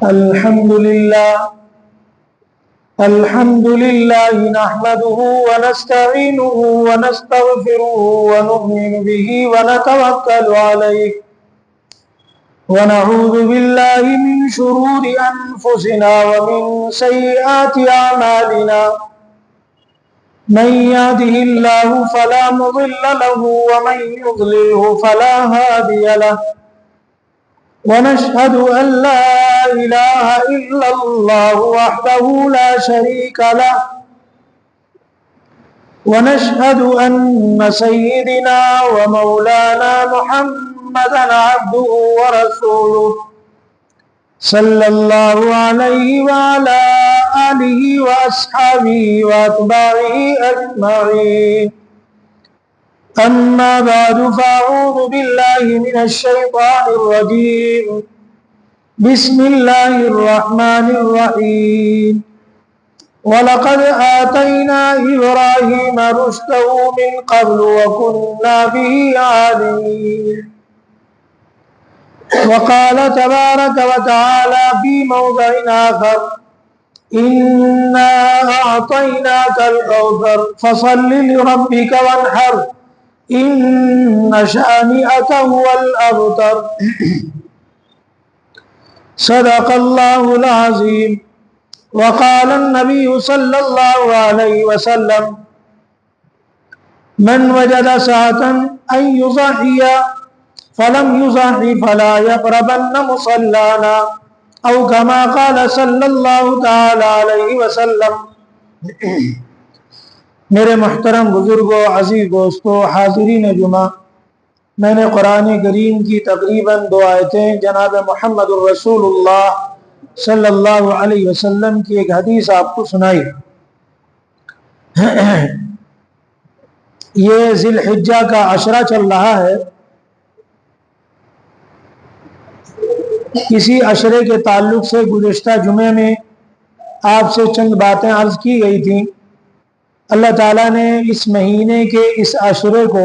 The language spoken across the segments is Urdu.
الحمد لله نحمده ونستعينه ونستغفره ونؤمن به ونتوكل عليه ونعوذ بالله من شرور أنفسنا ومن سيئات أعمالنا من يهده الله فلا مضل له ومن يضلله فلا هادي له ونشهد أن لا إله إلا الله وحده لا شريك له ونشهد أن سيدنا ومولانا محمدا عبده ورسوله صلى الله عليه وعلى آله وأصحابه وأتباعه أجمعين أما بعد فأعوذ بالله من الشيطان الرجيم بسم الله الرحمن الرحيم ولقد آتينا إبراهيم رشده من قبل وكنا به عالمين وقال تبارك وتعالى في موضع آخر إنا أعطيناك الكوثر فصل لربك وانحر إن شانئك هو الأبتر صدق الله العظيم وقال النبي صلى الله عليه وسلم من وجد ساعة أن يضحي فلم يضحي فلا يقربن مصلانا أو كما قال صلى الله تعالى عليه وسلم۔ میرے محترم بزرگوں، عزیز دوستوں، حاضرین جمعہ، میں نے قرآن کریم کی تقریباً 2 آیتیں جناب محمد الرسول اللہ صلی اللہ علیہ وسلم کی ایک حدیث آپ کو سنائی۔ یہ ذی الحجہ کا عشرہ چل رہا ہے۔ کسی عشرے کے تعلق سے گزشتہ جمعے میں آپ سے چند باتیں عرض کی گئی تھیں۔ اللہ تعالیٰ نے اس مہینے کے اس عشرے کو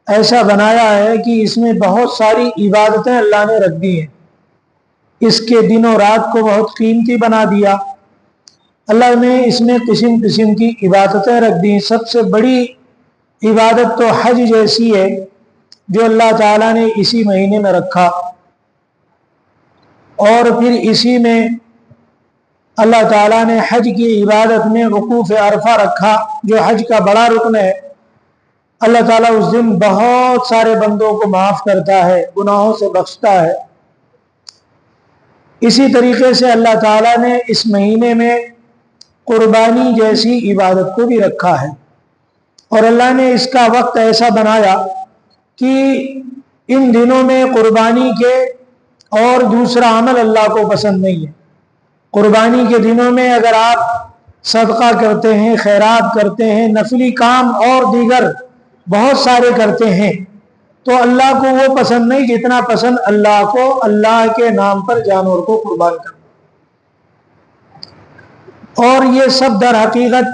ایسا بنایا ہے کہ اس میں بہت ساری عبادتیں اللہ نے رکھ دی ہیں۔ اس کے دن و رات کو بہت قیمتی بنا دیا۔ اللہ نے اس میں قسم قسم کی عبادتیں رکھ دی۔ سب سے بڑی عبادت تو حج جیسی ہے جو اللہ تعالیٰ نے اسی مہینے میں رکھا، اور پھر اسی میں اللہ تعالیٰ نے حج کی عبادت میں وقوف عرفہ رکھا جو حج کا بڑا رکن ہے۔ اللہ تعالیٰ اس دن بہت سارے بندوں کو معاف کرتا ہے، گناہوں سے بخشتا ہے۔ اسی طریقے سے اللہ تعالیٰ نے اس مہینے میں قربانی جیسی عبادت کو بھی رکھا ہے، اور اللہ نے اس کا وقت ایسا بنایا کہ ان دنوں میں قربانی کے اور دوسرا عمل اللہ کو پسند نہیں ہے۔ قربانی کے دنوں میں اگر آپ صدقہ کرتے ہیں، خیرات کرتے ہیں، نفلی کام اور دیگر بہت سارے کرتے ہیں تو اللہ کو وہ پسند نہیں جتنا پسند اللہ کو اللہ کے نام پر جانور کو قربان کرنا۔ اور یہ سب در حقیقت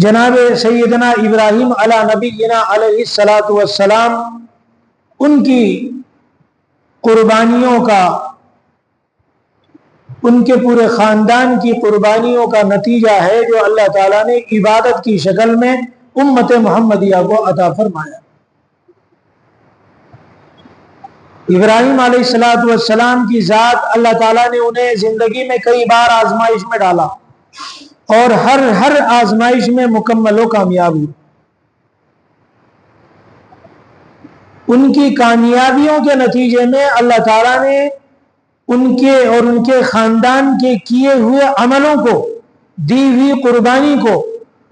جناب سیدنا ابراہیم علی نبینا علیہ الصلاۃ والسلام ان کی قربانیوں کا، ان کے پورے خاندان کی قربانیوں کا نتیجہ ہے جو اللہ تعالیٰ نے عبادت کی شکل میں امت محمدیہ کو عطا فرمایا۔ ابراہیم علیہ الصلاۃ والسلام کی ذات اللہ تعالیٰ نے انہیں زندگی میں کئی بار آزمائش میں ڈالا، اور ہر آزمائش میں مکمل و کامیاب ہوئی۔ ان کی کامیابیوں کے نتیجے میں اللہ تعالیٰ نے ان کے اور ان کے خاندان کے کیے ہوئے عملوں کو، دی ہوئی قربانی کو،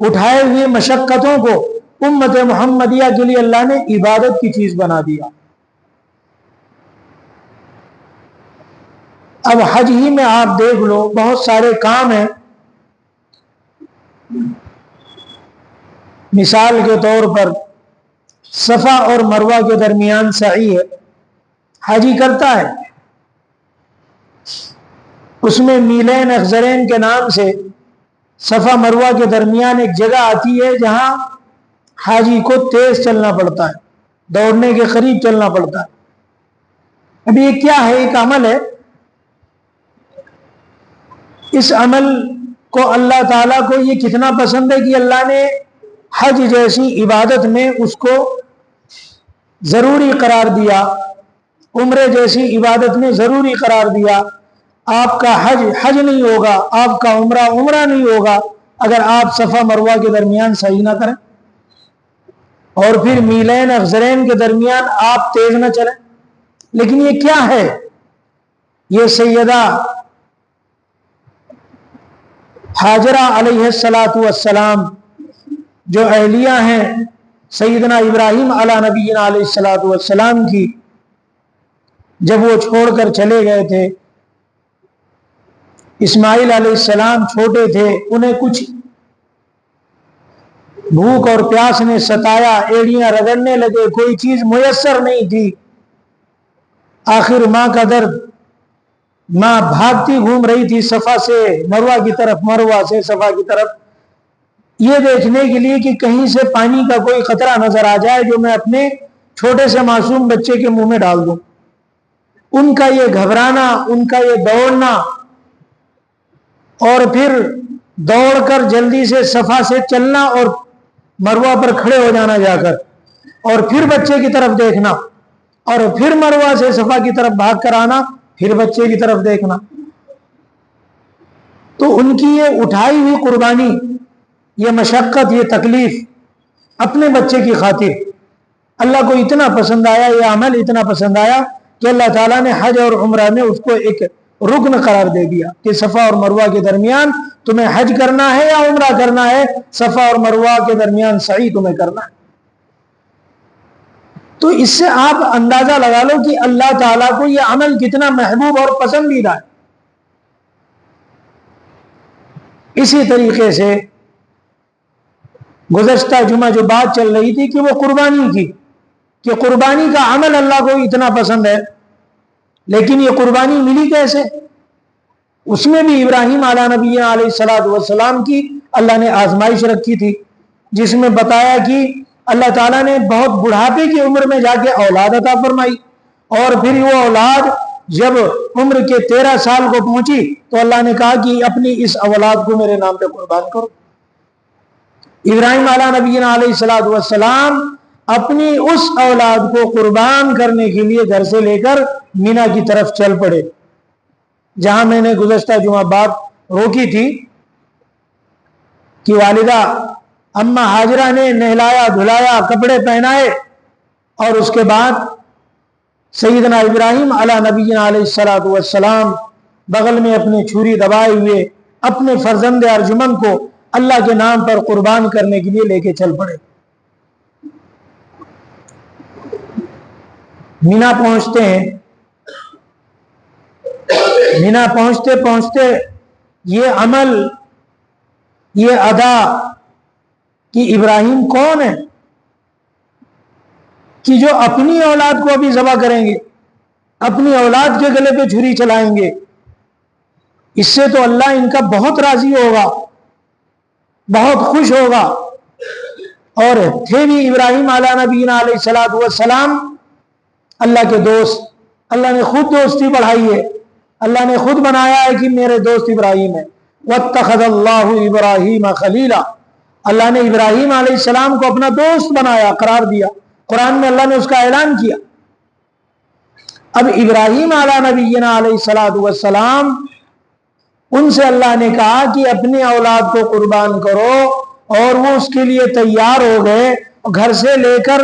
اٹھائے ہوئے مشقتوں کو امت محمدیہ کے لیے اللہ نے عبادت کی چیز بنا دیا۔ اب حج ہی میں آپ دیکھ لو، بہت سارے کام ہیں۔ مثال کے طور پر صفا اور مروہ کے درمیان سعی ہے، حاجی کرتا ہے، اس میں میلین اخضرین کے نام سے صفا مروہ کے درمیان ایک جگہ آتی ہے جہاں حاجی کو تیز چلنا پڑتا ہے، دوڑنے کے قریب چلنا پڑتا ہے۔ اب یہ کیا ہے؟ ایک عمل ہے، اس عمل کو اللہ تعالیٰ کو یہ کتنا پسند ہے کہ اللہ نے حج جیسی عبادت میں اس کو ضروری قرار دیا، عمرے جیسی عبادت میں ضروری قرار دیا۔ آپ کا حج حج نہیں ہوگا، آپ کا عمرہ عمرہ نہیں ہوگا اگر آپ صفا مروہ کے درمیان سعی نہ کریں، اور پھر میلین اخضرین کے درمیان آپ تیز نہ چلیں۔ لیکن یہ کیا ہے؟ یہ سیدہ ہاجرہ علیہ السلام جو اہلیہ ہیں سیدنا ابراہیم علی نبینا علیہ السلام کی، جب وہ چھوڑ کر چلے گئے تھے، اسماعیل علیہ السلام چھوٹے تھے، انہیں کچھ بھوک اور پیاس نے ستایا، ایڑیاں رگڑنے لگے، کوئی چیز میسر نہیں تھی۔ آخر ماں کا درد، ماں بھاگتی گھوم رہی تھی صفا سے مروہ کی طرف، مروہ سے صفا کی طرف، یہ دیکھنے کے لیے کہ کہیں سے پانی کا کوئی قطرہ نظر آ جائے جو میں اپنے چھوٹے سے معصوم بچے کے منہ میں ڈال دوں۔ ان کا یہ گھبرانا، ان کا یہ دوڑنا، اور پھر دوڑ کر جلدی سے صفا سے چلنا اور مروہ پر کھڑے ہو جانا جا کر، اور پھر بچے کی طرف دیکھنا، اور پھر مروہ سے صفا کی طرف بھاگ کر آنا، پھر بچے کی طرف دیکھنا۔ تو ان کی یہ اٹھائی ہوئی قربانی، یہ مشقت، یہ تکلیف اپنے بچے کی خاطر اللہ کو اتنا پسند آیا، یہ عمل اتنا پسند آیا کہ اللہ تعالیٰ نے حج اور عمرہ میں اس کو ایک رکن قرار دے دیا کہ صفا اور مروہ کے درمیان تمہیں حج کرنا ہے یا عمرہ کرنا ہے، صفا اور مروہ کے درمیان سعی تمہیں کرنا ہے۔ تو اس سے آپ اندازہ لگا لو کہ اللہ تعالیٰ کو یہ عمل کتنا محبوب اور پسندیدہ ہے۔ اسی طریقے سے گزشتہ جمعہ جو بات چل رہی تھی کہ وہ قربانی کی، کہ قربانی کا عمل اللہ کو اتنا پسند ہے، لیکن یہ قربانی ملی کیسے؟ اس میں بھی ابراہیم علیہ نبی علیہ السلام کی اللہ نے آزمائش رکھی تھی، جس میں بتایا کہ اللہ تعالیٰ نے بہت بڑھاپے کی عمر میں جا کے اولاد عطا فرمائی، اور پھر وہ اولاد جب عمر کے 13 سال کو پہنچی تو اللہ نے کہا کہ اپنی اس اولاد کو میرے نام پہ قربان کرو۔ ابراہیم علیہ نبی علیہ السلام اپنی اس اولاد کو قربان کرنے کے لیے گھر سے لے کر مینا کی طرف چل پڑے، جہاں میں نے گزشتہ جمعہ بات روکی تھی کہ والدہ اما ہاجرہ نے نہلایا دھلایا، کپڑے پہنائے، اور اس کے بعد سیدنا ابراہیم علیہ نبی علیہ السلام بغل میں اپنی چھری دبائے ہوئے اپنے فرزند ارجمن کو اللہ کے نام پر قربان کرنے کے لیے لے کے چل پڑے۔ مینا پہنچتے ہیں، مینا پہنچتے پہنچتے یہ عمل، یہ ادا کہ ابراہیم کون ہے کہ جو اپنی اولاد کو ابھی ذبح کریں گے، اپنی اولاد کے گلے پہ چھری چلائیں گے، اس سے تو اللہ ان کا بہت راضی ہوگا، بہت خوش ہوگا۔ اور تھے بھی ابراہیم علیہ نبی علیہ السلام اللہ کے دوست، اللہ نے خود دوستی بڑھائی ہے، اللہ نے خود بنایا ہے کہ میرے دوست ابراہیم ہے۔ واتخذ اللہ ابراہیم خلیلا، اللہ نے ابراہیم علیہ السلام کو اپنا دوست بنایا، قرار دیا، قرآن میں اللہ نے اس کا اعلان کیا۔ اب ابراہیم علیہ نبینا علیہ السلام، ان سے اللہ نے کہا کہ اپنی اولاد کو قربان کرو، اور وہ اس کے لیے تیار ہو گئے، گھر سے لے کر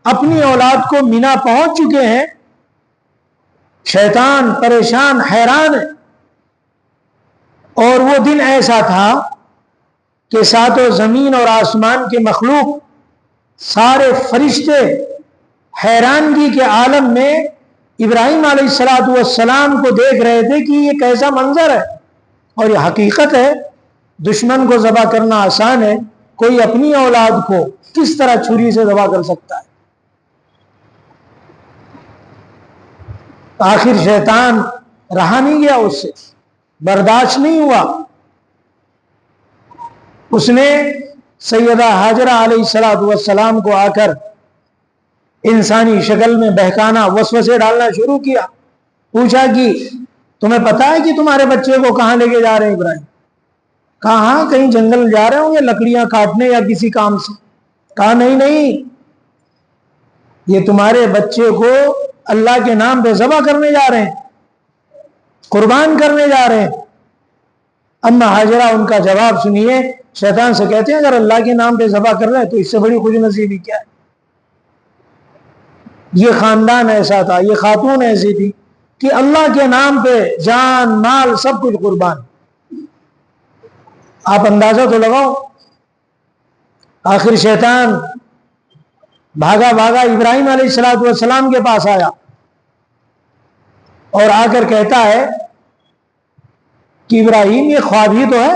اپنی اولاد کو مینا پہنچ چکے ہیں۔ شیطان پریشان حیران ہے، اور وہ دن ایسا تھا کہ ساتوں زمین اور آسمان کے مخلوق، سارے فرشتے حیرانگی کے عالم میں ابراہیم علیہ السلام کو دیکھ رہے تھے کہ یہ کیسا منظر ہے، اور یہ حقیقت ہے۔ دشمن کو ذبح کرنا آسان ہے، کوئی اپنی اولاد کو کس طرح چھری سے ذبح کر سکتا ہے؟ آخر شیطان رہا نہیں گیا، اس سے برداشت نہیں ہوا، اس نے سیدہ ہاجرہ علیہ السلام کو آ کر انسانی شکل میں بہکانا، وسوسے ڈالنا شروع کیا۔ پوچھا کہ تمہیں پتا ہے کہ تمہارے بچے کو کہاں لے کے جا رہے ہیں ابراہیم؟ کہا ہاں کہیں جنگل جا رہے ہوں گے لکڑیاں کاٹنے یا کسی کام سے. کہا نہیں نہیں، یہ تمہارے بچے کو اللہ کے نام پہ ذبح کرنے جا رہے ہیں، قربان کرنے جا رہے ہیں. اما ہاجرہ ان کا جواب سنیے. شیطان سے کہتے ہیں اگر اللہ کے نام پہ ذبح کر رہے ہیں تو اس سے بڑی خوش نصیبی کیا ہے. یہ خاندان ایسا تھا، یہ خاتون ایسی تھی کہ اللہ کے نام پہ جان مال سب کچھ قربان. آپ اندازہ تو لگاؤ. آخر شیطان بھاگا بھاگا ابراہیم علیہ السلام کے پاس آیا اور آ کر کہتا ہے کہ ابراہیم یہ خواب ہی تو ہے،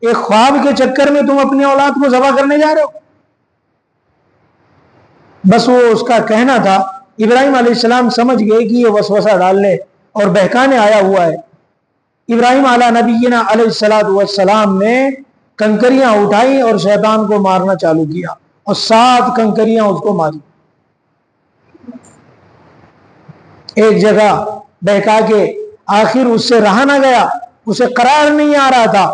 ایک خواب کے چکر میں تم اپنی اولاد کو ذبح کرنے جا رہے ہو. بس وہ اس کا کہنا تھا. ابراہیم علیہ السلام سمجھ گئے کہ یہ وسوسہ ڈالنے اور بہکانے آیا ہوا ہے. ابراہیم علیہ نبینا علیہ السلام نے کنکریاں اٹھائی اور شیطان کو مارنا چالو کیا اور 7 کنکریاں اس کو ماری. ایک جگہ بہکا کے آخر اس سے رہا نہ گیا، اسے قرار نہیں آ رہا تھا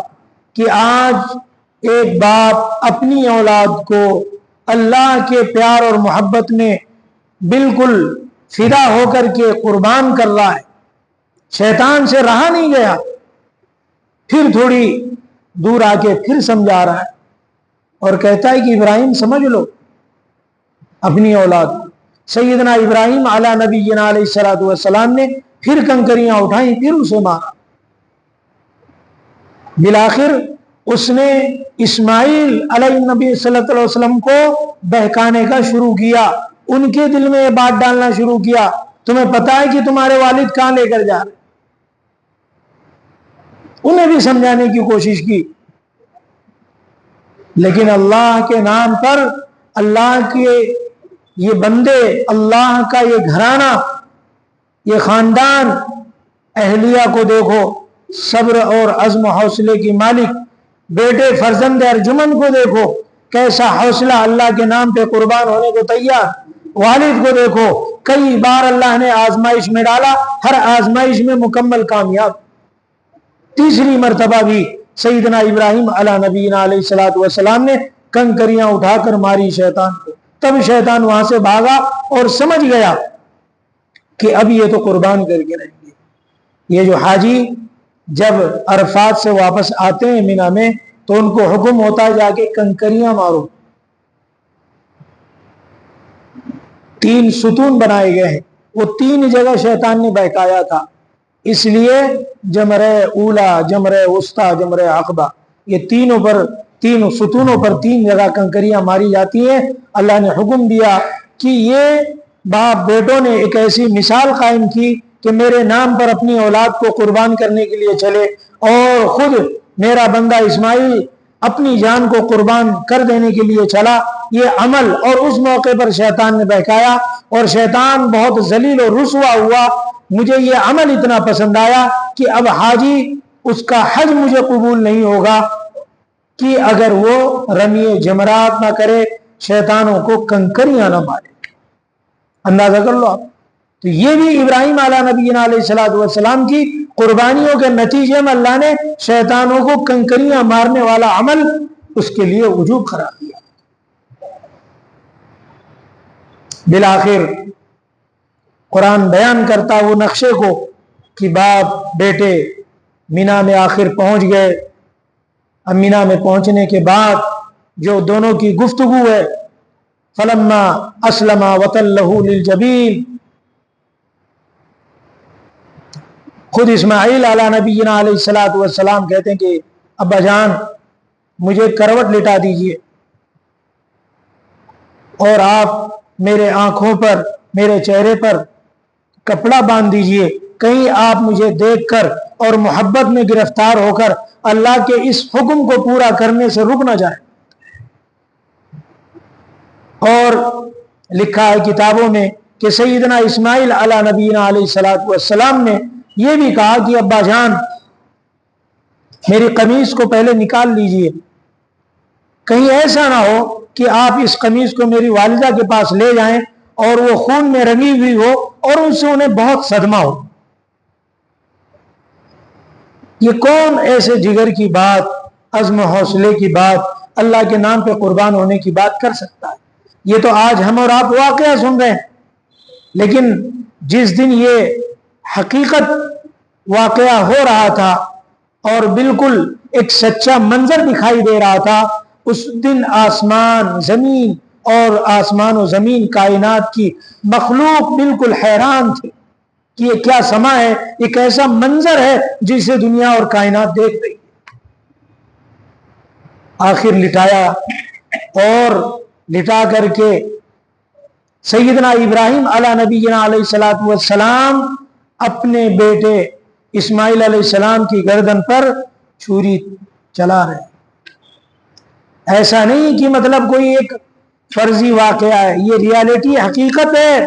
کہ آج ایک باپ اپنی اولاد کو اللہ کے پیار اور محبت میں بالکل فدا ہو کر کے قربان کر رہا ہے. شیطان سے رہا نہیں گیا. پھر تھوڑی دور آ کے پھر سمجھا رہا ہے اور کہتا ہے کہ ابراہیم سمجھ لو اپنی اولاد کو. سیدنا ابراہیم علی نبینا علیہ السلام نے پھر کنکریاں اٹھائیں، پھر اسے مارا. بالآخر اس نے اسماعیل علیہ نبی صلی اللہ علیہ وسلم کو بہکانے کا شروع کیا. ان کے دل میں یہ بات ڈالنا شروع کیا تمہیں پتا ہے کہ تمہارے والد کہاں لے کر جا رہے. انہیں بھی سمجھانے کی کوشش کی، لیکن اللہ کے نام پر اللہ کے یہ بندے، اللہ کا یہ گھرانہ، یہ خاندان، اہلیہ کو دیکھو صبر اور عزم و حوصلے کی مالک، بیٹے فرزند ارجمند کو دیکھو کیسا حوصلہ، اللہ کے نام پہ قربان ہونے کو تیار. والد کو دیکھو کئی بار اللہ نے آزمائش میں ڈالا، ہر آزمائش میں مکمل کامیاب. تیسری مرتبہ بھی سیدنا ابراہیم علیہ نبینا علیہ السلام نے کنکریاں اٹھا کر ماری شیطان کو. تب شیطان وہاں سے بھاگا اور سمجھ گیا کہ اب یہ تو قربان کر کے رہیں گے. یہ جو حاجی جب عرفات سے واپس آتے ہیں مینا میں تو ان کو حکم ہوتا ہے جا کے کنکریاں مارو. 3 ستون بنائے گئے ہیں، وہ 3 جگہ شیطان نے بہکایا تھا. اس لیے جمرہ اولا، جمرہ وسطیٰ، جمرہ عقبہ، یہ تینوں ستونوں پر 3 جگہ کنکریاں ماری جاتی ہیں. اللہ نے حکم دیا کہ یہ باپ بیٹوں نے ایک ایسی مثال قائم کی کہ میرے نام پر اپنی اولاد کو قربان کرنے کے لیے چلے، اور خود میرا بندہ اسماعیل اپنی جان کو قربان کر دینے کے لیے چلا. یہ عمل اور اس موقع پر شیطان نے بہکایا اور شیطان بہت ذلیل اور رسوا ہوا. مجھے یہ عمل اتنا پسند آیا کہ اب حاجی اس کا حج مجھے قبول نہیں ہوگا کہ اگر وہ رمی جمرات نہ کرے، شیطانوں کو کنکریاں نہ مارے. اندازہ کر لو آپ. تو یہ بھی ابراہیم علیہ نبینا علیہ السلام کی قربانیوں کے نتیجے میں اللہ نے شیطانوں کو کنکریاں مارنے والا عمل اس کے لیے وجوب قرار دیا. بالآخر قرآن بیان کرتا وہ نقشے کو کہ باپ بیٹے مینا میں آخر پہنچ گئے. اب مینا میں پہنچنے کے بعد جو دونوں کی گفتگو ہے، فلما اسلم وتلہ للجبین، خود اسماعیل علیہ نبینا علیہ السلام کہتے ہیں کہ ابا جان مجھے کروٹ لٹا دیجئے اور آپ میرے آنکھوں پر، میرے چہرے پر کپڑا باندھ دیجئے، کہیں آپ مجھے دیکھ کر اور محبت میں گرفتار ہو کر اللہ کے اس حکم کو پورا کرنے سے رک نہ جائے. اور لکھا ہے کتابوں میں کہ سیدنا اسماعیل علیہ نبینا علیہ السلام نے یہ بھی کہا کہ ابا جان میری قمیص کو پہلے نکال لیجئے، کہیں ایسا نہ ہو کہ آپ اس قمیص کو میری والدہ کے پاس لے جائیں اور وہ خون میں رنگی ہوئی ہو اور ان سے انہیں بہت صدمہ ہو. یہ کون ایسے جگر کی بات، عزم و حوصلے کی بات، اللہ کے نام پہ قربان ہونے کی بات کر سکتا ہے؟ یہ تو آج ہم اور آپ واقعہ سن رہے ہیں، لیکن جس دن یہ حقیقت واقعہ ہو رہا تھا اور بالکل ایک سچا منظر دکھائی دے رہا تھا، اس دن آسمان زمین اور آسمان و زمین کائنات کی مخلوق بالکل حیران تھے کہ یہ کیا سما ہے، یہ کیسا منظر ہے جسے دنیا اور کائنات دیکھ رہی ہے۔ آخر لٹایا، اور لٹا کر کے سیدنا ابراہیم علیہ نبینا علیہ الصلوۃ والسلام اپنے بیٹے اسماعیل علیہ السلام کی گردن پر چھری چلا رہے۔ ایسا نہیں کہ مطلب کوئی ایک فرضی واقعہ ہے، یہ ریالٹی حقیقت ہے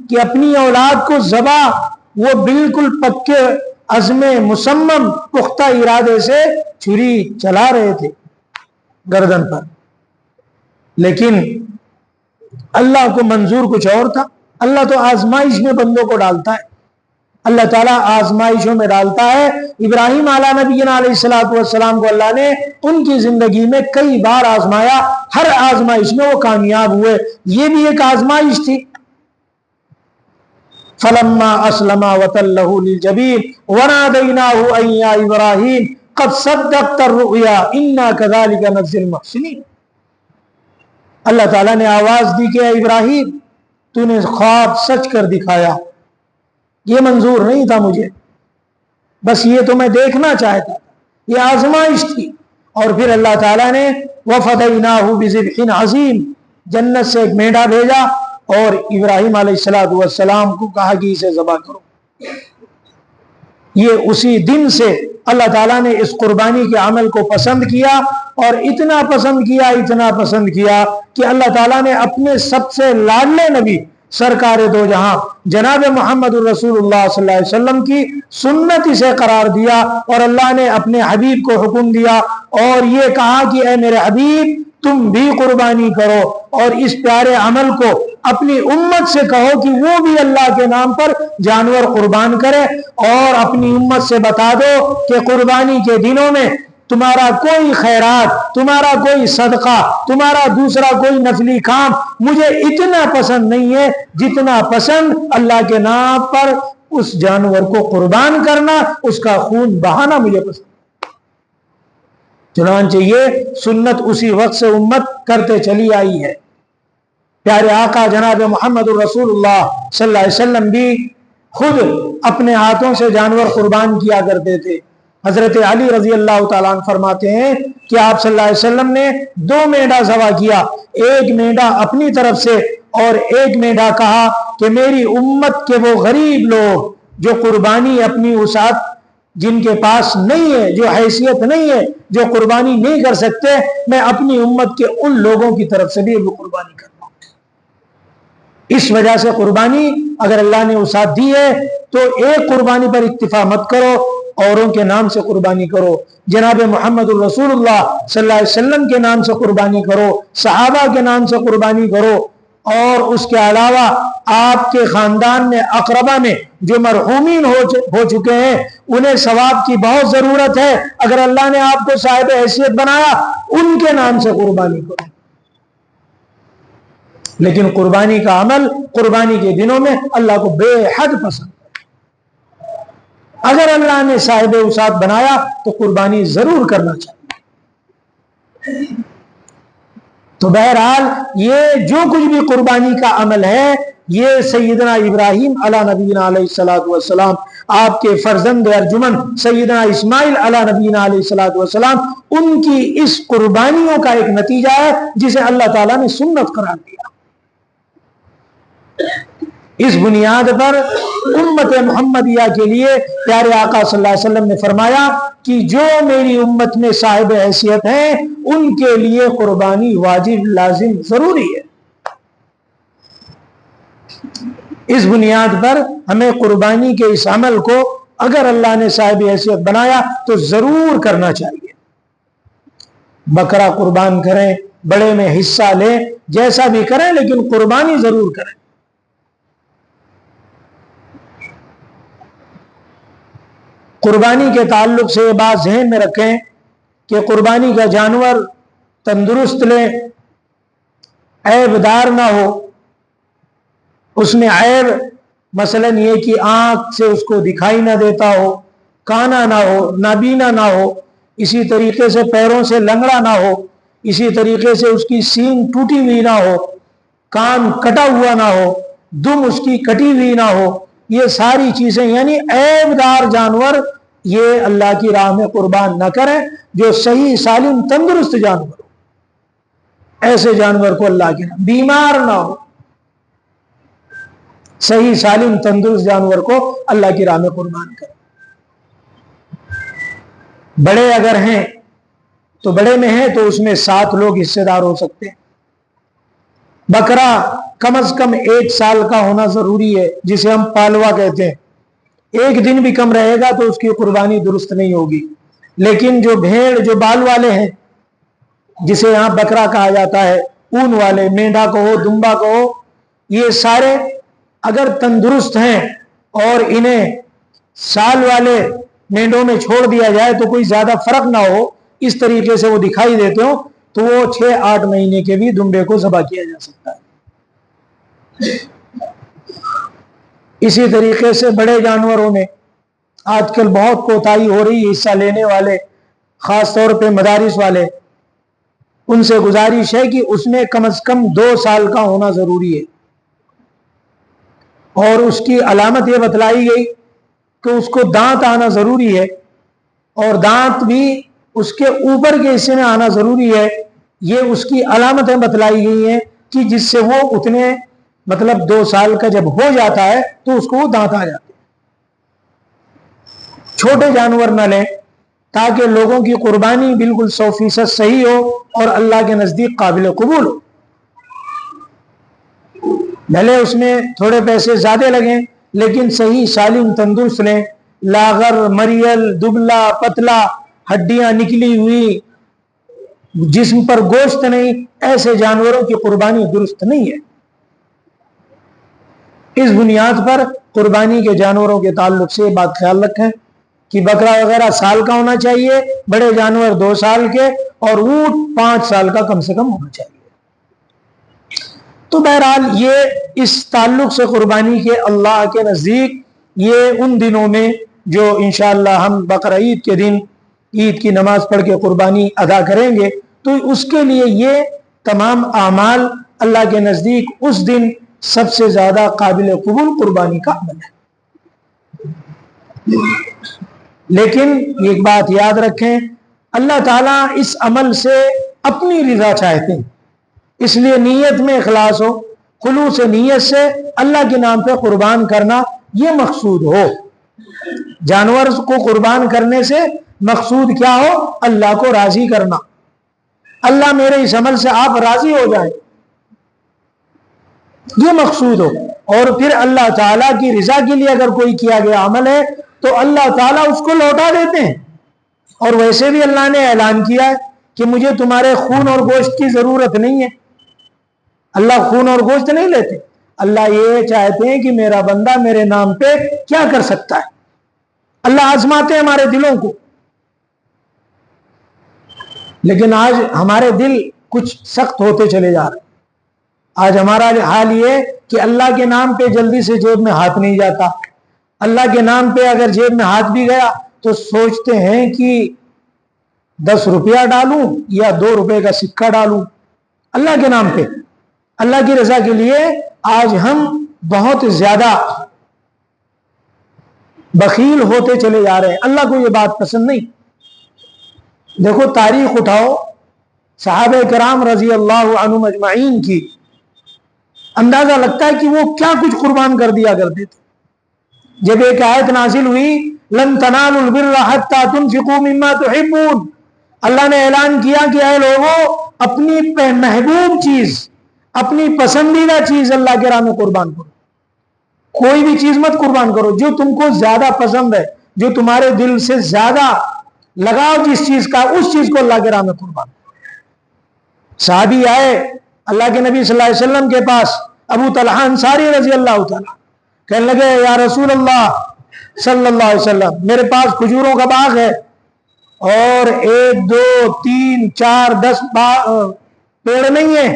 کہ اپنی اولاد کو ذبح وہ بالکل پکے عزم مصمم پختہ ارادے سے چھری چلا رہے تھے گردن پر، لیکن اللہ کو منظور کچھ اور تھا۔ اللہ تو آزمائش میں بندوں کو ڈالتا ہے، اللہ تعالیٰ آزمائشوں میں ڈالتا ہے۔ ابراہیم علیہ نبینا علیہ الصلوۃ والسلام کو اللہ نے ان کی زندگی میں کئی بار آزمایا، ہر آزمائش میں وہ کامیاب ہوئے۔ یہ بھی ایک آزمائش تھی۔ فلما اسلما وتلہ للجبین ونادیناہ ان یا ابراہیم قد صدقت الرؤیا انا کذلک نجزی المحسنین۔ اللہ تعالیٰ نے آواز دی کہ اے ابراہیم، تو نے خواب سچ کر دکھایا، یہ منظور نہیں تھا مجھے، بس یہ تو میں دیکھنا چاہتا تھا، یہ آزمائش تھی۔ اور پھر اللہ تعالیٰ نے وفدیناہ بذبح عظیم، جنت سے ایک مینڈا بھیجا اور ابراہیم علیہ السلام کو کہا کہ اسے ذبح کرو۔ یہ اسی دن سے اللہ تعالیٰ نے اس قربانی کے عمل کو پسند کیا، اور اتنا پسند کیا کہ اللہ تعالیٰ نے اپنے سب سے لاڈلے نبی سرکار دو جہاں جناب محمد الرسول اللہ صلی اللہ علیہ وسلم کی سنت اسے قرار دیا، اور اللہ نے اپنے حبیب کو حکم دیا اور یہ کہا کہ اے میرے حبیب، تم بھی قربانی کرو، اور اس پیارے عمل کو اپنی امت سے کہو کہ وہ بھی اللہ کے نام پر جانور قربان کرے، اور اپنی امت سے بتا دو کہ قربانی کے دنوں میں تمہارا کوئی خیرات، تمہارا کوئی صدقہ، تمہارا دوسرا کوئی نفلی کام مجھے اتنا پسند نہیں ہے جتنا پسند اللہ کے نام پر اس جانور کو قربان کرنا، اس کا خون بہانا مجھے پسند۔ چنانچہ یہ سنت اسی وقت سے امت کرتے چلی آئی ہے۔ پیارے آقا جناب محمد الرسول اللہ صلی اللہ علیہ وسلم بھی خود اپنے ہاتھوں سے جانور قربان کیا کرتے تھے۔ حضرت علی رضی اللہ تعالیٰ عنہ فرماتے ہیں کہ آپ صلی اللہ علیہ وسلم نے 2 مینڈا ذبح کیا، ایک مینڈا اپنی طرف سے اور ایک مینڈا کہا کہ میری امت کے وہ غریب لوگ جو قربانی اپنی وسعت جن کے پاس نہیں ہے، جو حیثیت نہیں ہے، جو قربانی نہیں کر سکتے، میں اپنی امت کے ان لوگوں کی طرف سے بھی وہ قربانی کرتا ہوں۔ اس وجہ سے قربانی اگر اللہ نے وسعت دی ہے تو ایک قربانی پر اکتفا مت کرو، اوروں کے نام سے قربانی کرو، جناب محمد الرسول اللہ صلی اللہ علیہ وسلم کے نام سے قربانی کرو، صحابہ کے نام سے قربانی کرو، اور اس کے علاوہ آپ کے خاندان میں اقربا میں جو مرحومین ہو چکے ہیں انہیں ثواب کی بہت ضرورت ہے۔ اگر اللہ نے آپ کو صاحب حیثیت بنایا ان کے نام سے قربانی کرو، لیکن قربانی کا عمل قربانی کے دنوں میں اللہ کو بے حد پسند ہے۔ اگر اللہ نے صاحب وسعت بنایا تو قربانی ضرور کرنا چاہیے۔ تو بہرحال یہ جو کچھ بھی قربانی کا عمل ہے، یہ سیدنا ابراہیم علیہ نبینا علیہ الصلوۃ والسلام، آپ کے فرزند ارجمن سیدنا اسماعیل علیہ نبینا علیہ الصلوۃ والسلام، ان کی اس قربانیوں کا ایک نتیجہ ہے جسے اللہ تعالیٰ نے سنت قرار دیا۔ اس بنیاد پر امت محمدیہ کے لیے پیارے آقا صلی اللہ علیہ وسلم نے فرمایا کہ جو میری امت میں صاحب حیثیت ہیں ان کے لیے قربانی واجب، لازم، ضروری ہے۔ اس بنیاد پر ہمیں قربانی کے اس عمل کو اگر اللہ نے صاحب حیثیت بنایا تو ضرور کرنا چاہیے۔ بکرا قربان کریں، بڑے میں حصہ لیں، جیسا بھی کریں، لیکن قربانی ضرور کریں۔ قربانی کے تعلق سے یہ بات ذہن میں رکھیں کہ قربانی کا جانور تندرست لیں، عیب دار نہ ہو، اس میں عیب مثلا یہ کہ آنکھ سے اس کو دکھائی نہ دیتا ہو، کانا نہ ہو، نابینا نہ ہو، اسی طریقے سے پیروں سے لنگڑا نہ ہو، اسی طریقے سے اس کی سینگ ٹوٹی ہوئی نہ ہو، کان کٹا ہوا نہ ہو، دم اس کی کٹی ہوئی نہ ہو، یہ ساری چیزیں یعنی عیب دار جانور یہ اللہ کی راہ میں قربان نہ کریں، جو صحیح سالم تندرست جانور ہو، ایسے جانور کو اللہ کے راہ، بیمار نہ ہو، صحیح سالم تندرست جانور کو اللہ کی راہ میں قربان کریں۔ بڑے اگر ہیں تو بڑے میں ہیں تو اس میں 7 لوگ حصے دار ہو سکتے ہیں۔ بکرا کم از کم 1 سال کا ہونا ضروری ہے، جسے ہم پالوا کہتے ہیں، 1 دن بھی کم رہے گا تو اس کی قربانی درست نہیں ہوگی۔ لیکن جو بھیڑ جو بال والے ہیں، جسے یہاں بکرا کہا جاتا ہے، اون والے، مینڈا کو ہو، دمبا کو ہو، یہ سارے اگر تندرست ہیں اور انہیں سال والے مینڈوں میں چھوڑ دیا جائے تو کوئی زیادہ فرق نہ ہو، اس طریقے سے وہ دکھائی دیتے ہو، تو وہ 6-8 مہینے کے بھی دمبے کو ذبح کیا جا سکتا ہے۔ اسی طریقے سے بڑے جانوروں میں آج کل بہت کوتاہی ہو رہی ہے، حصہ لینے والے خاص طور پہ مدارس والے، ان سے گزارش ہے کہ اس میں کم از کم 2 سال کا ہونا ضروری ہے، اور اس کی علامت یہ بتلائی گئی کہ اس کو دانت آنا ضروری ہے، اور دانت بھی اس کے اوپر کے حصے میں آنا ضروری ہے۔ یہ اس کی علامتیں بتلائی گئی ہیں کہ جس سے وہ اتنے مطلب 2 سال کا جب ہو جاتا ہے تو اس کو وہ دانت آ جاتے ہیں۔ چھوٹے جانور نہ لیں تاکہ لوگوں کی قربانی بالکل 100% صحیح ہو اور اللہ کے نزدیک قابل قبول ہو۔ بھلے اس میں تھوڑے پیسے زیادہ لگیں لیکن صحیح سالم تندرست لیں، لاغر، مریل، دبلا پتلا، ہڈیاں نکلی ہوئی، جسم پر گوشت نہیں، ایسے جانوروں کی قربانی درست نہیں ہے۔ اس بنیاد پر قربانی کے جانوروں کے تعلق سے بات خیال رکھیں کہ بکرا وغیرہ سال کا ہونا چاہیے، بڑے جانور 2 سال کے، اور اونٹ 5 سال کا کم سے کم ہونا چاہیے۔ تو بہرحال یہ اس تعلق سے قربانی کے اللہ کے نزدیک یہ ان دنوں میں جو انشاءاللہ ہم بقرعید کے دن عید کی نماز پڑھ کے قربانی ادا کریں گے، تو اس کے لیے یہ تمام اعمال اللہ کے نزدیک اس دن سب سے زیادہ قابل قبول قربانی کا عمل ہے۔ لیکن ایک بات یاد رکھیں، اللہ تعالیٰ اس عمل سے اپنی رضا چاہتے ہیں، اس لیے نیت میں اخلاص ہو، خلوص نیت سے اللہ کے نام پہ قربان کرنا یہ مقصود ہو۔ جانور کو قربان کرنے سے مقصود کیا ہو؟ اللہ کو راضی کرنا، اللہ میرے اس عمل سے آپ راضی ہو جائیں، یہ مقصود ہو۔ اور پھر اللہ تعالیٰ کی رضا کے لیے اگر کوئی کیا گیا عمل ہے تو اللہ تعالیٰ اس کو لوٹا دیتے ہیں۔ اور ویسے بھی اللہ نے اعلان کیا ہے کہ مجھے تمہارے خون اور گوشت کی ضرورت نہیں ہے، اللہ خون اور گوشت نہیں لیتے، اللہ یہ چاہتے ہیں کہ میرا بندہ میرے نام پہ کیا کر سکتا ہے۔ اللہ آزماتے ہیں ہمارے دلوں کو، لیکن آج ہمارے دل کچھ سخت ہوتے چلے جا رہے ہیں۔ آج ہمارا حال یہ کہ اللہ کے نام پہ جلدی سے جیب میں ہاتھ نہیں جاتا، اللہ کے نام پہ اگر جیب میں ہاتھ بھی گیا تو سوچتے ہیں کہ 10 روپیہ ڈالوں یا 2 روپے کا سکہ ڈالوں اللہ کے نام پہ۔ اللہ کی رضا کے لیے آج ہم بہت زیادہ بخیل ہوتے چلے جا رہے ہیں، اللہ کو یہ بات پسند نہیں۔ دیکھو تاریخ اٹھاؤ صحابہ کرام رضی اللہ عنہم اجمعین کی، اندازہ لگتا ہے کہ وہ کیا کچھ قربان کر دیا کرتے تھے۔ جب ایک آیت نازل ہوئی لن تنالوا البر حتى تنفقوا مما تحبون، اللہ نے اعلان کیا کہ اے لوگوں اپنی محبوب چیز، اپنی پسندیدہ چیز اللہ کے راہ میں قربان کرو، کوئی بھی چیز مت قربان کرو، جو تم کو زیادہ پسند ہے، جو تمہارے دل سے زیادہ لگاؤ جس چیز کا، اس چیز کو اللہ کے راہ میں قربان کرو۔ صحابی آئے اللہ کے نبی صلی اللہ علیہ وسلم کے پاس، ابو طلحہ انصاری رضی اللہ تعالیٰ، کہنے لگے یا رسول اللہ صلی اللہ علیہ وسلم، میرے پاس کھجوروں کا باغ ہے اور 1 2 3 4 10 پیڑ نہیں ہے،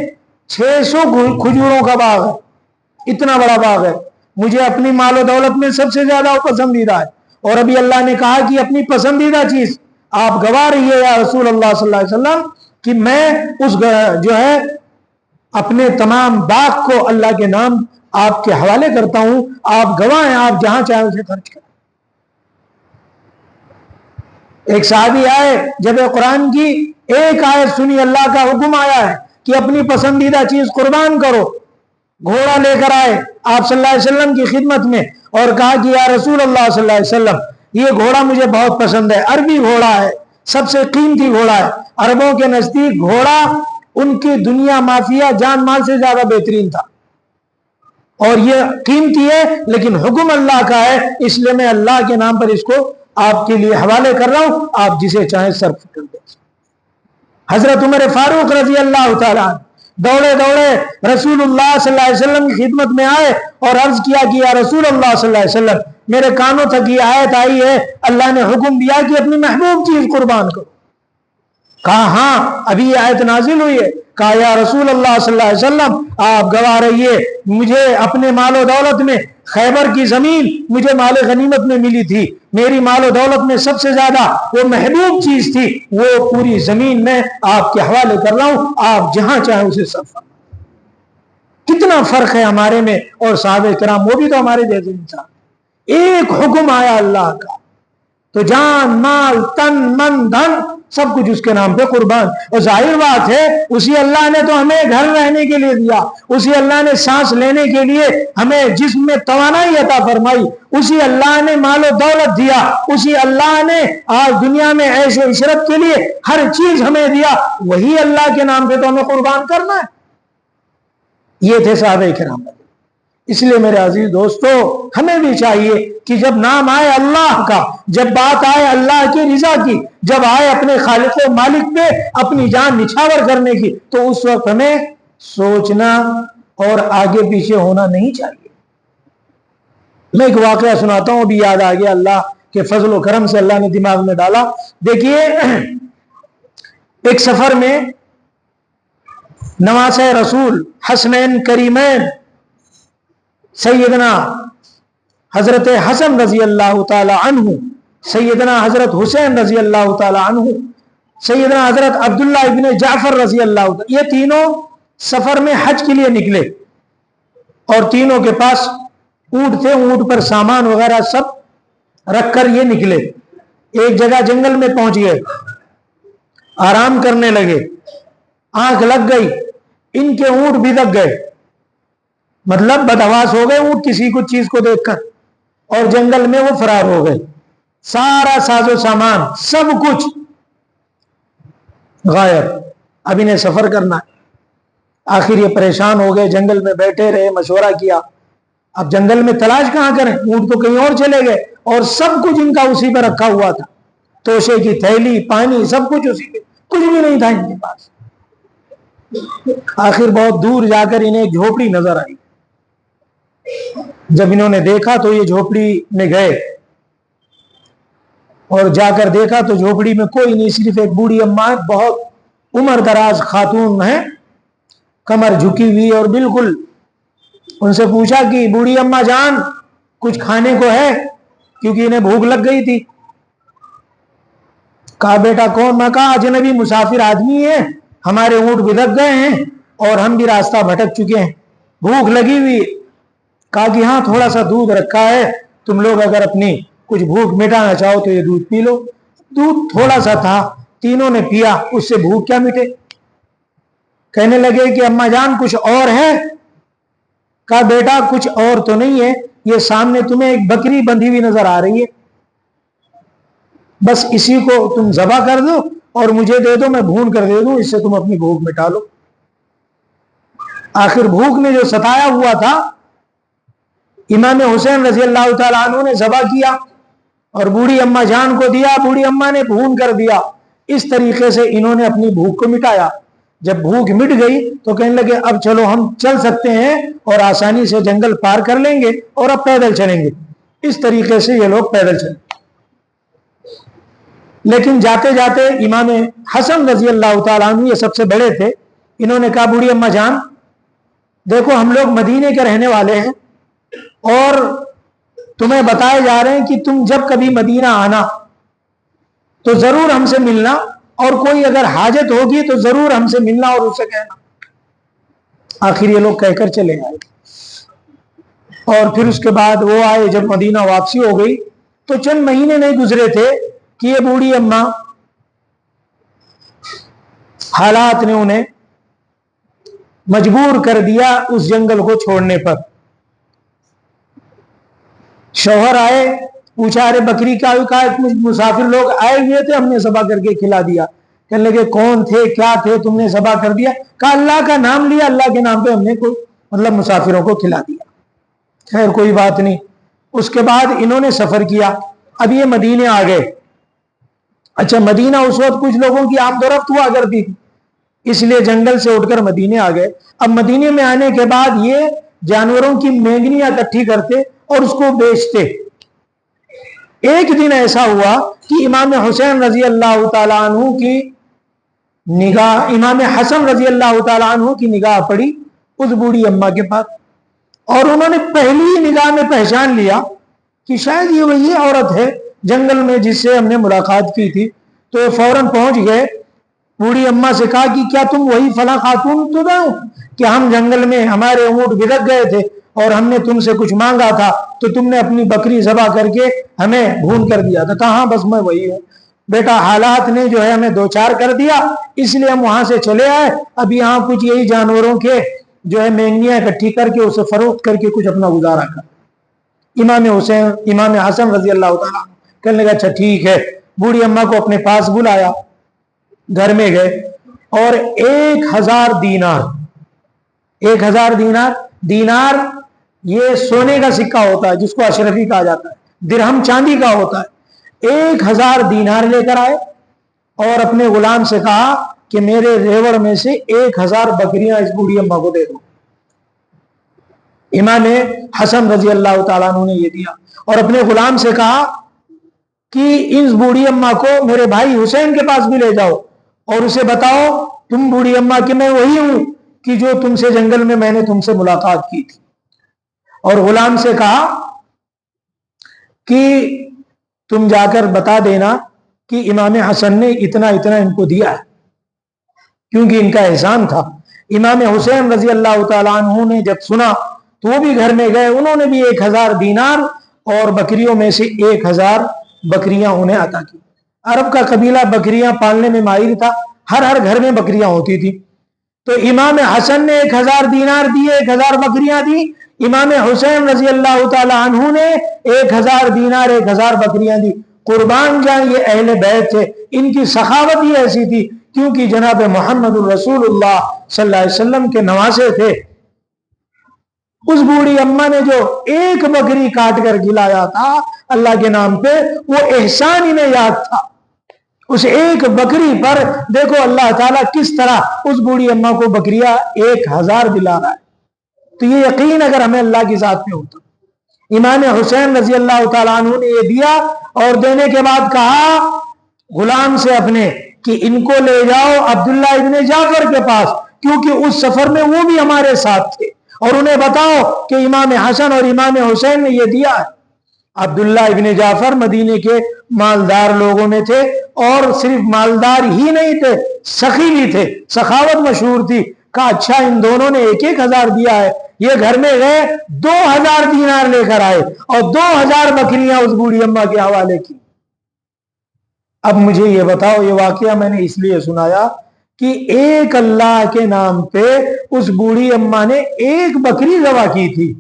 600 کھجوروں کا باغ ہے، اتنا بڑا باغ ہے، مجھے اپنی مال و دولت میں سب سے زیادہ پسندیدہ ہے، اور ابھی اللہ نے کہا کہ اپنی پسندیدہ چیز آپ گوا رہی ہے یا رسول اللہ صلی اللہ علیہ وسلم کہ میں اس جو ہے اپنے تمام باغ کو اللہ کے نام آپ کے حوالے کرتا ہوں، آپ گواہ ہیں، آپ جہاں چاہیں اسے خرچ کریں۔ ایک صحابی آئے، جب قرآن کی ایک آیت سنی، اللہ کا حکم آیا ہے کہ اپنی پسندیدہ چیز قربان کرو، گھوڑا لے کر آئے آپ صلی اللہ علیہ وسلم کی خدمت میں اور کہا کہ یا رسول اللہ صلی اللہ علیہ وسلم یہ گھوڑا مجھے بہت پسند ہے، عربی گھوڑا ہے، سب سے قیمتی گھوڑا ہے، عربوں کے نزدیک گھوڑا ان کی دنیا مافیا جان مال سے زیادہ بہترین تھا، اور یہ قیمتی ہے لیکن حکم اللہ کا ہے، اس لیے میں اللہ کے نام پر اس کو آپ کے لیے حوالے کر رہا ہوں، آپ جسے چاہیں صرف کر دیں۔ حضرت عمر فاروق رضی اللہ تعالیٰ دوڑے دوڑے رسول اللہ صلی اللہ علیہ وسلم کی خدمت میں آئے اور عرض کیا کہ یا رسول اللہ صلی اللہ علیہ وسلم میرے کانوں تک یہ آیت آئی ہے، اللہ نے حکم دیا کہ اپنی محبوب چیز قربان کرو۔ کہا ہاں ابھی یہ آیت نازل ہوئی ہے۔ کہا یا رسول اللہ صلی اللہ علیہ وسلم آپ گواہ رہیے، مجھے اپنے مال و دولت میں خیبر کی زمین مجھے مال غنیمت میں ملی تھی، میری مال و دولت میں سب سے زیادہ وہ محبوب چیز تھی، وہ پوری زمین میں آپ کے حوالے کر رہا ہوں، آپ جہاں چاہیں اسے صرف۔ کتنا فرق ہے ہمارے میں اور صحابہ کرام، وہ بھی تو ہمارے جیسے انسان۔ ایک حکم آیا اللہ کا تو جان مال تن من دھن سب کچھ اس کے نام پہ قربان، اور ظاہر بات ہے اسی اللہ نے تو ہمیں گھر رہنے کے لیے دیا، اسی اللہ نے سانس لینے کے لیے ہمیں جسم میں توانائی عطا فرمائی، اسی اللہ نے مال و دولت دیا، اسی اللہ نے آج دنیا میں عیش و عشرت کے لیے ہر چیز ہمیں دیا، وہی اللہ کے نام پہ تو ہمیں قربان کرنا ہے۔ یہ تھے صحابہ کرام۔ اس لیے میرے عزیز دوستو ہمیں بھی چاہیے کہ جب نام آئے اللہ کا، جب بات آئے اللہ کی رضا کی، جب آئے اپنے خالق و مالک پہ اپنی جان نچھاور کرنے کی، تو اس وقت ہمیں سوچنا اور آگے پیچھے ہونا نہیں چاہیے۔ میں ایک واقعہ سناتا ہوں، ابھی یاد آ گیا، اللہ کے فضل و کرم سے اللہ نے دماغ میں ڈالا۔ دیکھیے ایک سفر میں نواسہ رسول حسنین کریمین سیدنا حضرت حسن رضی اللہ تعالی عنہ، سیدنا حضرت حسین رضی اللہ تعالی عنہ، سیدنا حضرت عبداللہ ابن جعفر رضی اللہ تعالی، یہ تینوں سفر میں حج کے لیے نکلے اور تینوں کے پاس اونٹ تھے، اونٹ پر سامان وغیرہ سب رکھ کر یہ نکلے۔ ایک جگہ جنگل میں پہنچ گئے، آرام کرنے لگے، آنکھ لگ گئی، ان کے اونٹ بھدک گئے، مطلب بدحواس ہو گئے اونٹ کسی کو چیز کو دیکھ کر، اور جنگل میں وہ فرار ہو گئے، سارا ساز و سامان سب کچھ غائب۔ اب انہیں سفر کرنا ہے، آخر یہ پریشان ہو گئے، جنگل میں بیٹھے رہے، مشورہ کیا، اب جنگل میں تلاش کہاں کریں، اونٹ تو کہیں اور چلے گئے اور سب کچھ ان کا اسی پہ رکھا ہوا تھا، توشے کی تھیلی، پانی، سب کچھ اسی پہ، کچھ بھی نہیں تھا ان کے پاس۔ آخر بہت دور جا کر انہیں ایک جھوپڑی نظر آئی، جب انہوں نے دیکھا تو یہ جھوپڑی میں گئے اور جا کر دیکھا تو جھوپڑی میں کوئی نہیں، صرف ایک بوڑھی اماں ہے، بہت عمر دراز خاتون ہے، کمر جھکی ہوئی، اور بالکل ان سے پوچھا کہ بوڑھی اماں جان کچھ کھانے کو ہے، کیونکہ انہیں بھوک لگ گئی تھی۔ کہا بیٹا کون؟ میں کہا اجنبی مسافر آدمی ہے، ہمارے اونٹ بھدک گئے ہیں اور ہم بھی راستہ بھٹک چکے ہیں، بھوک لگی ہوئی۔ کہا کہ ہاں تھوڑا سا دودھ رکھا ہے، تم لوگ اگر اپنی کچھ بھوک مٹانا چاہو تو یہ دودھ پی لو۔ دودھ تھوڑا سا تھا، تینوں نے پیا، اس سے بھوک کیا مٹے۔ کہنے لگے کہ اماں جان کچھ اور ہے؟ کہا بیٹا کچھ اور تو نہیں ہے، یہ سامنے تمہیں ایک بکری بندھی ہوئی نظر آ رہی ہے، بس اسی کو تم ذبح کر دو اور مجھے دے دو، میں بھون کر دے دوں، اس سے تم اپنی بھوک مٹا لو۔ آخر بھوک نے جو ستایا ہوا تھا، امام حسین رضی اللہ تعالیٰ عنہ نے ذبح کیا اور بوڑھی اماں جان کو دیا، بوڑھی اماں نے بھون کر دیا۔ اس طریقے سے انہوں نے اپنی بھوک کو مٹایا۔ جب بھوک مٹ گئی تو کہنے لگے اب چلو ہم چل سکتے ہیں اور آسانی سے جنگل پار کر لیں گے اور اب پیدل چلیں گے۔ اس طریقے سے یہ لوگ پیدل چلے. لیکن جاتے جاتے امام حسن رضی اللہ تعالیٰ عنہ یہ سب سے بڑے تھے, انہوں نے کہا بوڑھی اماں جان دیکھو ہم لوگ مدینے کے رہنے والے ہیں اور تمہیں بتائے جا رہے ہیں کہ تم جب کبھی مدینہ آنا تو ضرور ہم سے ملنا, اور کوئی اگر حاجت ہوگی تو ضرور ہم سے ملنا اور اسے کہنا. آخر یہ لوگ کہہ کر چلے آئے, اور پھر اس کے بعد وہ آئے. جب مدینہ واپسی ہو گئی تو چند مہینے نہیں گزرے تھے کہ یہ بوڑھی اماں حالات نے انہیں مجبور کر دیا اس جنگل کو چھوڑنے پر. شوہر آئے, پوچھا ارے بکری کا مسافر لوگ آئے ہوئے تھے, ہم نے ذبح کر کے کھلا دیا. کہنے لگے کون تھے, کیا تھے, تم نے ذبح کر دیا؟ کہا اللہ کا نام لیا, اللہ کے نام پہ ہم نے مطلب مسافروں کو کھلا دیا. خیر کوئی بات نہیں. اس کے بعد انہوں نے سفر کیا, اب یہ مدینے آ گئے. اچھا مدینہ اس وقت کچھ لوگوں کی آمد و رفت ہوا کرتی تھی, اس لیے جنگل سے اٹھ کر مدینے آ گئے. اب مدینے میں آنے کے بعد یہ جانوروں کی مینگنیاں اکٹھی کرتے اور اس کو بیچتے. ایک دن ایسا ہوا کہ امام حسین رضی اللہ تعالیٰ عنہ کی نگاہ, امام حسن رضی اللہ تعالیٰ عنہ کی نگاہ پڑی اس بوڑھی اماں کے پاس, اور انہوں نے پہلی نگاہ میں پہچان لیا کہ شاید یہ وہی عورت ہے جنگل میں جس سے ہم نے ملاقات کی تھی. تو فوراً پہنچ گئے, بوڑھی اماں سے کہا کہ کیا تم وہی فلاں خاتون تو نہ کہ ہم جنگل میں ہمارے اونٹ بھٹک گئے تھے اور ہم نے تم سے کچھ مانگا تھا تو تم نے اپنی بکری ذبح کر کے ہمیں بھون کر دیا تھا؟ کہا ہاں بس میں وہی ہوں بیٹا, حالات نے جو ہے ہمیں دو چار کر دیا اس لیے ہم وہاں سے چلے آئے. اب یہاں کچھ یہی جانوروں کے جو ہے مینگنیاں اکٹھی کر کے اسے فروخت کر کے کچھ اپنا گزارا کر. امام حسن رضی اللہ تعالیٰ کہنے لگا اچھا ٹھیک ہے. بوڑھی اماں کو اپنے پاس بلایا, گھر میں گئے اور 1000 دینار, 1000 دینار, دینار یہ سونے کا سکہ ہوتا ہے جس کو اشرفی کہا جاتا ہے, درہم چاندی کا ہوتا ہے. 1000 دینار لے کر آئے اور اپنے غلام سے کہا کہ میرے ریوڑ میں سے 1000 بکریاں اس بوڑھی اماں کو دے دو. امام حسن رضی اللہ تعالیٰ عنہ نے یہ دیا اور اپنے غلام سے کہا کہ اس بوڑھی اماں کو میرے بھائی حسین کے پاس بھی لے جاؤ اور اسے بتاؤ تم بوڑھی اماں کہ میں وہی ہوں کہ جو تم سے جنگل میں نے تم سے ملاقات کی تھی. اور غلام سے کہا کہ تم جا کر بتا دینا کہ امام حسن نے اتنا اتنا ان کو دیا ہے, کیونکہ ان کا احسان تھا. امام حسین رضی اللہ تعالیٰ عنہ نے جب سنا تو وہ بھی گھر میں گئے, انہوں نے بھی 1000 دینار اور بکریوں میں سے 1000 بکریاں انہیں عطا کی. عرب کا قبیلہ بکریاں پالنے میں ماہر تھا, ہر گھر میں بکریاں ہوتی تھی. تو امام حسن نے 1000 دینار دیے, 1000 بکریاں دی. امام حسین رضی اللہ تعالی عنہ نے 1000 دینار 1000 بکریاں دی. قربان جائیں یہ اہل بیت تھے, ان کی سخاوت ہی ایسی تھی کیونکہ جناب محمد الرسول اللہ صلی اللہ علیہ وسلم کے نواسے تھے. اس بوڑھی اماں نے جو ایک بکری کاٹ کر کھلایا تھا اللہ کے نام پہ, وہ احسان انہیں یاد تھا. اس ایک بکری پر دیکھو اللہ تعالیٰ کس طرح اس بوڑھی اماں کو بکریاں 1000 دلا رہا ہے. تو یہ یقین اگر ہمیں اللہ کی ذات پہ ہوتا. امام حسین رضی اللہ تعالیٰ عنہ نے یہ دیا اور دینے کے بعد کہا غلام سے اپنے کہ ان کو لے جاؤ عبداللہ ابن جعفر کے پاس, کیونکہ اس سفر میں وہ بھی ہمارے ساتھ تھے, اور انہیں بتاؤ کہ امام حسن اور امام حسین نے یہ دیا ہے. عبداللہ ابن جعفر مدینے کے مالدار لوگوں میں تھے, اور صرف مالدار ہی نہیں تھے, سخی بھی تھے, سخاوت مشہور تھی. کہا اچھا ان دونوں نے 1000 دیا ہے. یہ گھر میں گئے 2000 دینار لے کر آئے اور 2000 بکریاں اس بوڑھی اماں کے حوالے کی. اب مجھے یہ بتاؤ, یہ واقعہ میں نے اس لیے سنایا کہ ایک اللہ کے نام پہ اس بوڑھی اماں نے ایک بکری ذبح کی تھی.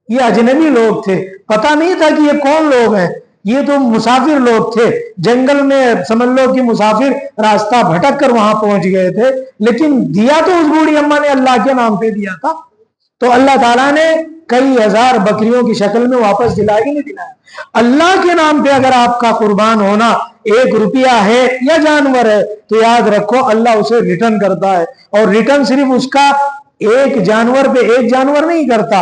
یہ اجنبی لوگ تھے, پتہ نہیں تھا کہ یہ کون لوگ ہیں, یہ تو مسافر لوگ تھے, جنگل میں سمجھ لو کہ مسافر راستہ بھٹک کر وہاں پہنچ گئے تھے, لیکن دیا تو اس بوڑھی اماں نے اللہ کے نام پہ دیا تھا. تو اللہ تعالیٰ نے کئی ہزار بکریوں کی شکل میں واپس دلایا کہ نہیں دلایا. اللہ کے نام پہ اگر آپ کا قربان ہونا 1 روپیہ ہے یا جانور ہے تو یاد رکھو اللہ اسے ریٹرن کرتا ہے, اور ریٹرن صرف اس کا ایک جانور پہ ایک جانور نہیں کرتا,